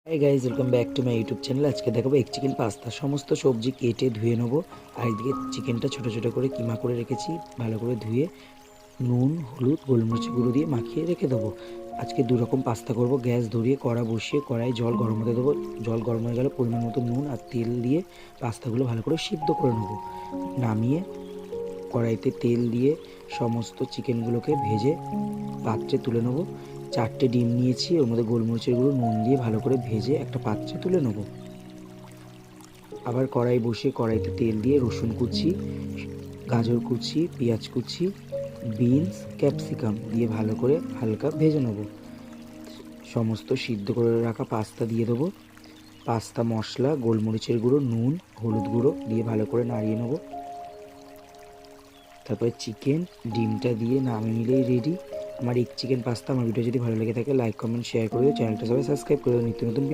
Hi guys, welcome back to my YouTube channel. আজকে দেখাবো এক চিকেন পাস্তা। সমস্ত সবজি কেটে ধুয়ে নেবো। আর একদিকে চিকেনটা ছোটো ছোটো করে কিমা করে রেখেছি, ভালো করে ধুয়ে নুন, হলুদ, গোলমরিচ গুঁড়ো দিয়ে মাখিয়ে রেখে দেবো। আজকে দু রকম পাস্তা করব। গ্যাস ধরিয়ে কড়া বসিয়ে কড়াই জল গরম হতে দেবো। জল গরম হয়ে গেলে পরিমাণ মতো নুন আর তেল দিয়ে পাস্তাগুলো ভালো করে সিদ্ধ করে নেবো। নামিয়ে কড়াইতে তেল দিয়ে সমস্ত চিকেনগুলোকে ভেজে পাত্রে তুলে নেবো। 4টে ডিম নিয়েছি, ওর মধ্যে গোলমরিচের গুঁড়ো নুন দিয়ে ভালো করে ভেজে একটা পাত্রে তুলে নেবো। আবার কড়াই বসিয়ে কড়াইতে তেল দিয়ে রসুন কুচি, গাজর কুচি, পেঁয়াজ কুচি, বিনস, ক্যাপসিকাম দিয়ে ভালো করে হালকা ভেজে নেব। সমস্ত সিদ্ধ করে রাখা পাস্তা দিয়ে দেবো। পাস্তা মশলা, গোলমরিচের গুঁড়ো, নুন, হলুদ গুঁড়ো দিয়ে ভালো করে নাড়িয়ে নেব। তারপরে চিকেন, ডিমটা দিয়ে নামিয়ে নিলেই রেডি আমার এগ চিকেন পাস্তা। আমার ভিডিও যদি ভালো লেগে থাকে লাইক, কমেন্ট, শেয়ার করে দিও। চ্যানেলটা সবাই সাবস্ক্রাইব করে দিও নিত্য নতুন